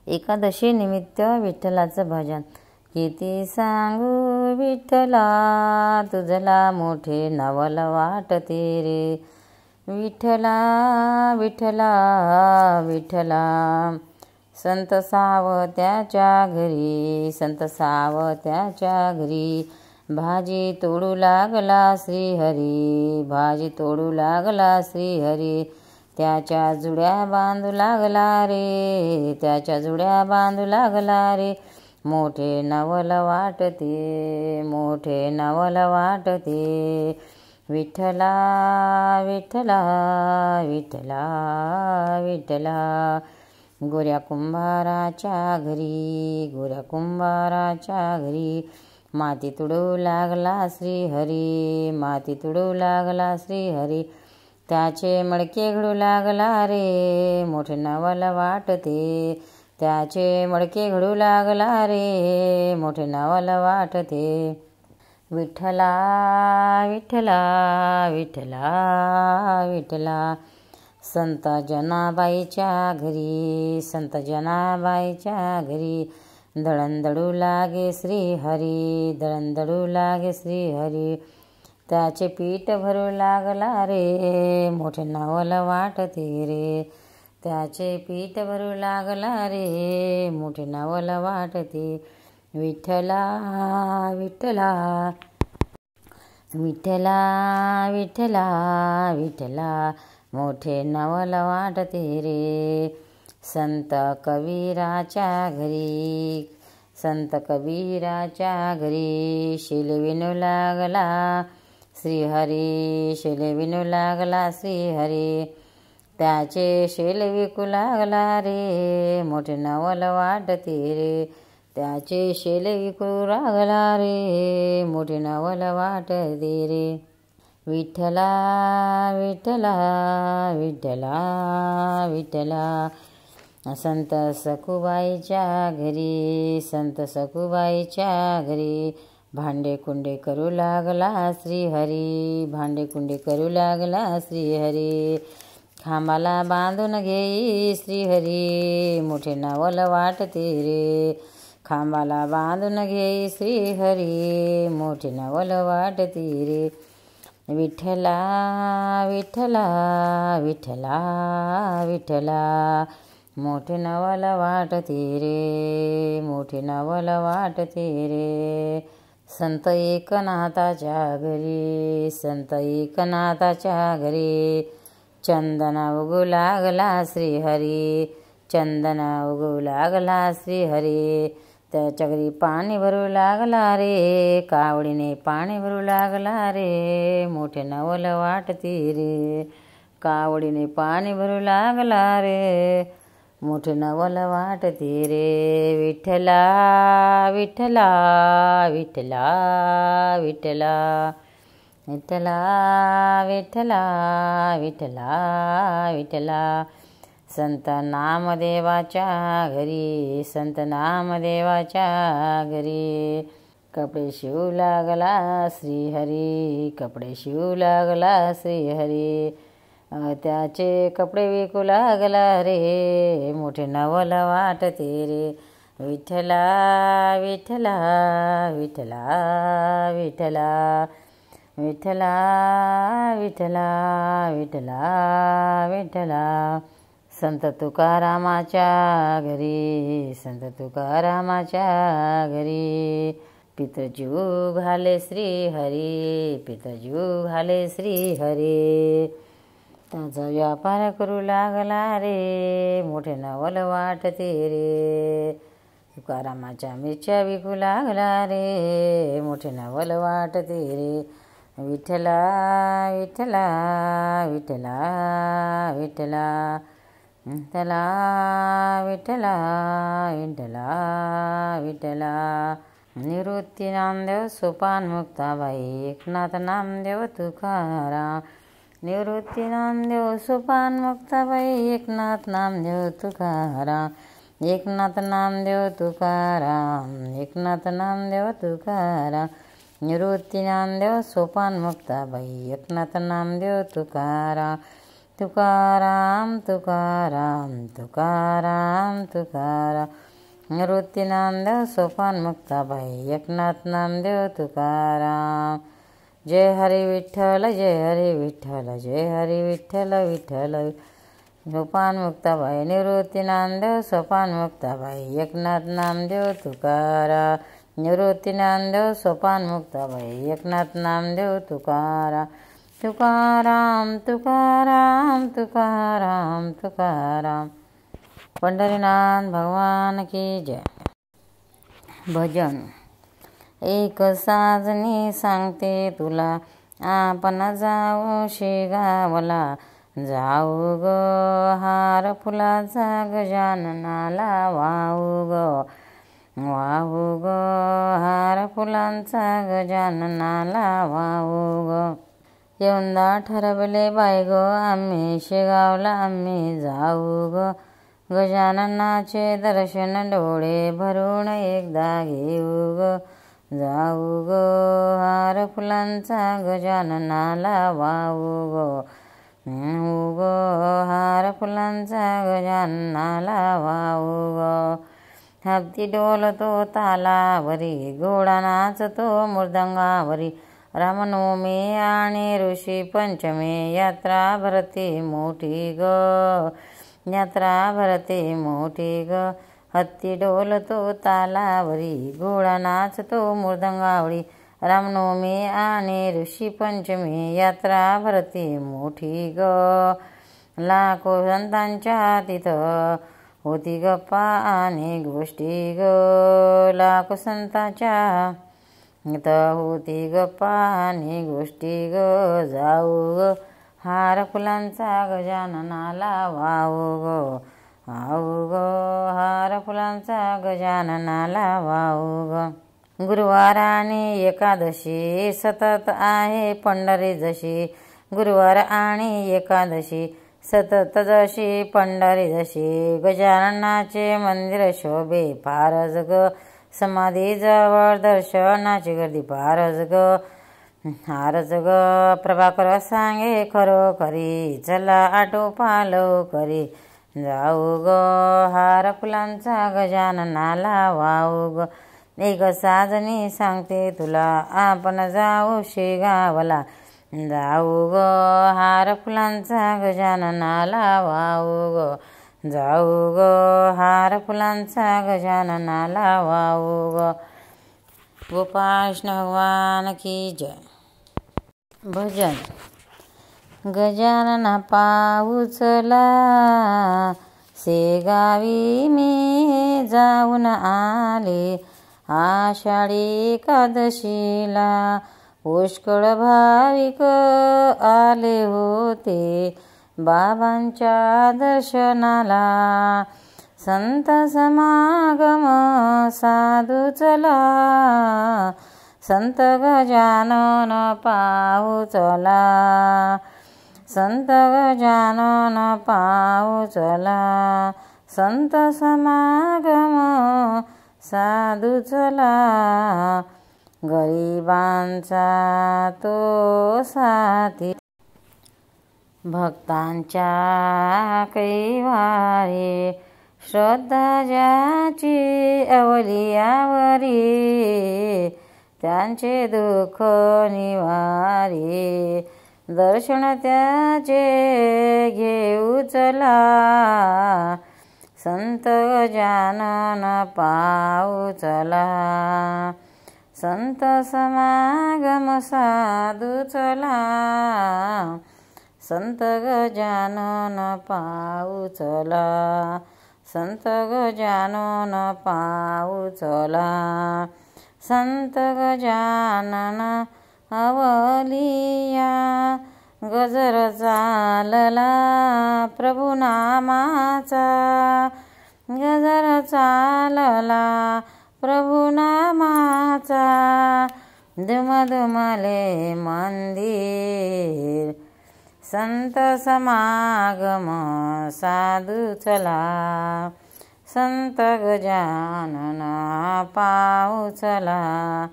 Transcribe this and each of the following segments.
एकादशी निमित्त विठ्ठलाचं भजन. किती सांगू विठ्ठला तुझला मोठे नवल वाटते रे. विठ्ठला विठ्ठला विठ्ठला संत सावत्याच्या घरी, संत सावत्याच्या घरी भाजी तोडू लागला श्रीहरी, भाजी तोडू लागला श्रीहरी. त्याच्या जुड्या बांधू लागला रे, त्याच्या जुड्या बांधू लागला रे. मोठे नवल वाटते, मोठे नवल वाटते. विठ्ठला विठ्ठला विठ्ठला विठ्ठला गोऱ्या कुंभाराच्या घरी, गोऱ्या कुंभाराच्या घरी माती तुडू लागला श्रीहरी, माती तुडू लागला श्रीहरी. त्याचे मडके घडू लागला रे, मोठे नवल वाटते. त्याचे मडके घडू लागला रे, मोठे नवल वाटते. विठ्ठला विठ्ठला विठ्ठला विठ्ठला संत जनाबाईच्या घरी, संत जनाबाईच्या घरी दळण लागे श्रीहरी, दळण लागे श्रीहरी. त्याचे पीठ भरू लागला रे, मोठे नवल वाटते रे. त्याचे पीठ भरू लागला रे, मोठे नवल वाटते. विठ्ठला विठ्ठला विठ्ठला विठ्ठला विठ्ठला मोठे नवल वाटते रे. संत कबीराच्या घरी, संत कबीराच्या घरी शेल विणू लागला श्रीहरी, शेल विणू लागला श्रीहरी. त्याचे शेल विकू लागला रे, मोठे नवल वाटते रे. त्याचे शेल विकू लागला रे, मोठे नवल वाटते रे. विठ्ठला विठ्ठला विठ्ठला विठ्ठला संत सखुबाईच्या घरी, संत सखुबाईच्या घरी भांडे कुंडे करू लागला श्रीहरी, भांडे कुंडे करू लागला श्रीहरी. खांबाला बांधून घेई श्रीहरी, मोठे नवल वाटते रे. खांबाला बांधून घेई श्रीहरी, मोठे नवल वाटते रे. विठ्ठला विठ्ठला विठ्ठला विठ्ठला मोठे नवल वाटते रे, मोठे नवल वाटते रे. संत एकनाथाच्या घरी, संत एकनाथाच्या घरी चंदना उगू लागला श्रीहरी, चंदना उगू लागला श्रीहरी. त्याच्या घरी पाणी भरू लागला रे, कावडीने पाणी भरू लागला रे, मोठे नवल वाटते रे. कावडीने पाणी भरू लागला रे, मोठे नवल वाटते रे. विठ्ठला विठ्ठला विठ्ठला विठ्ठला विठ्ठला विठ्ठला विठ्ठला विठ्ठला संत नामदेवाच्या घरी, संत नामदेवाच्या घरी कपडे शिवू लागला श्रीहरी, कपडे शिवू लागला श्रीहरी. त्याचे कपडे विकू लागला रे, मोठे नवल वाटते रे. विठ्ठला विठ्ठला विठ्ठला विठ्ठला विठ्ठला विठ्ठला विठ्ठला विठ्ठला संत तुकारामाच्या घरी, संत तुकारामाच्या घरी पितृजीव घाले श्रीहरी, पितृजीव घाले श्रीहरी. त्याचा व्यापार करू लागला रे, मोठे नवल वाटते रे. तुकारामाच्या मिरच्या विकू लागला रे, मोठे नवल वाटते रे. विठ्ठला विठ्ठला विठ्ठला विठ्ठला विठ्ठला विठ्ठला विठ्ठला विठ्ठला निवृत्ती नामदेव सोपान मुक्ताबाई एकनाथ नामदेव तुकाराम. निवृत्ती नामदेव सोपान मुक्ताबाई एकनाथ नामदेव तुकाराम. एकनाथ नामदेव तुकाराम, एकनाथ नामदेव तुकाराम. निवृत्ती नामदेव सोपान मुक्ताबाई एकनाथ नामदेव तुकाराम. तुकाराम तुकाराम तुकाराम तुकाराम. निवृत्ती नामदेव सोपान मुक्ताबाई एकनाथ नामदेव तुकाराम. जय हरी विठ्ठल जय हरी विठ्ठल जय हरी विठ्ठल विठ्ठल. सोपान मुक्ताबाई निवृत्ती नामदेव सोपान मुक्ताबाई एकनाथ नामदेव तुकाराम. निवृत्ती नामदेव सोपान मुक्ताबाई एकनाथ नामदेव तुकाराम. तुकाराम तुकाराम तुकाराम तुकाराम. पंढरीनाथ भगवान की जय. भजन. एक साजनी सांगते तुला आपण जाऊ शेगावला. जाऊ ग हार फुलाचा गजाननाला वाहू ग. वाहू ग हार फुलांचा गजाननाला वाहू ग. यंदा ठरवले बाय ग आम्ही शेगावला आम्ही जाऊ ग. गजाननाचे दर्शन डोळे भरून एकदा घेऊ ग. जाऊ ग हार फुलांचा गजाननाला वाहू ग. ग हार फुलांचा गजाननाला वाहू ग. हत्ती डोलतो तालावरी घोडा नाचतो मृदंगावरी. रामनवमी आणि ऋषी पंचमी यात्रा भरते मोठी ग. यात्रा भरते मोठी ग. हत्ती डोलतो तालावरी घोडा नाचतो मृदंगावरी. रामनवमी आणि ऋषी पंचमी यात्रा भरते मोठी ग. लाखो संतांच्या तिथं होती गप्पा आणि गोष्टी ग. लाखो संतांच्या इथं होती गप्पा आणि गोष्टी ग. जाऊ ग हार फुलांचा गजाननाला वाहू ग. वाहू ग हार फुलांचा गजाननाला वाहू ग. गुरुवार आणि एकादशी सतत आहे पंढरी जशी. गुरुवार आणि एकादशी सतत जशी पंढरी जशी. गजाननाचे मंदिर शोभे फारच ग. समाधीजवळ दर्शनाची गर्दी फारच ग. हारच ग प्रभाकर सांगे खरोखरी. चला आटोपा लवकरी. जाऊ ग हार फुलांचा गजाननाला वाहू ग. एक साजनी सांगते तुला आपण जाऊ शेगावला. जाऊ ग हार फुलांचा गजाननाला वाहू ग. जाऊ ग हार फुलांचा गजाननाला वाहू ग. गोपाळ कृष्ण भगवान की जय. भजन. गजानना पाऊचला शेगावी मी जाऊन आले. आषाढी एकादशीला पुष्कळ भाविक आले होते बाबांच्या दर्शनाला. संत समागम साधू चला. संत गजानन पाहू चला. संत गजानन पाहू चला. संत समागम साधू चला. गरिबांचा तो साथी. भक्तांच्या कैवारी श्रद्धा ज्याची अवलियावरी. त्यांचे दुःख निवारी. दर्शन त्याचे घेऊ चला. संत गजानन पाहू चला. संत समागम साधू चला. संत गजानन पाहू चला. संत गजानन पाहू चला. संत गजानन अवलिया. गजर चालला प्रभू नामाचा. गजर चालला प्रभू नामाचा. दुमदुमले मंदिर. संत समागम साधू चला. संत गजानन पाहू चला.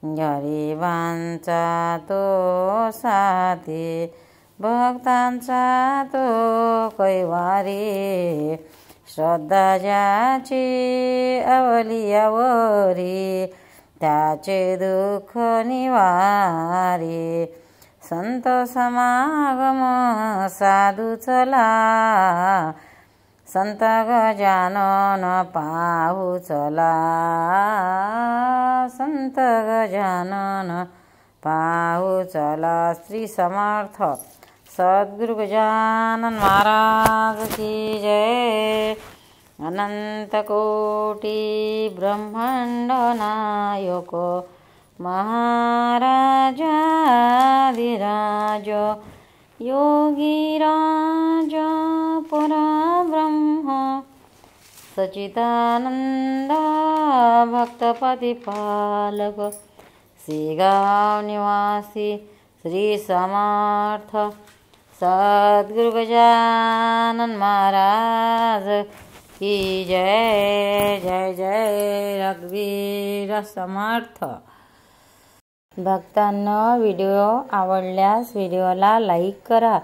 गरिबांचा तो साथी. भक्तांचा तो कैवारी, श्रद्धा ज्याची अवलियावरी, त्याचे दुःख निवारी. संत समागम साधू चला, संत गजानन पाहू चला, संत गजानन पाहू चला. श्री समर्थ सद्गुरु गजानन महाराज की जय. अनंत कोटी ब्रह्मांड नायक महाराजाधिराज, योगीराज परब्रह्म, सच्चिदानंद भक्तपतिपालक, शेगाव निवासी श्री समर्थ सद्गुरु गजानन महाराज की जय. जय जय रघुवीर समर्थ. भक्तांनो, व्हिडिओ आवडल्यास व्हिडिओला लाईक करा,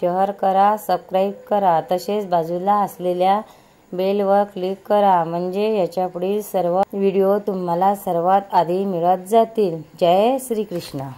शेअर करा, सबस्क्राईब करा. तसेच बाजूला असलेल्या बेलवर क्लिक करा, म्हणजे याच्या पुढील सर्व व्हिडिओ तुम्हाला सर्वात आधी मिळत जातील. जय श्री कृष्ण.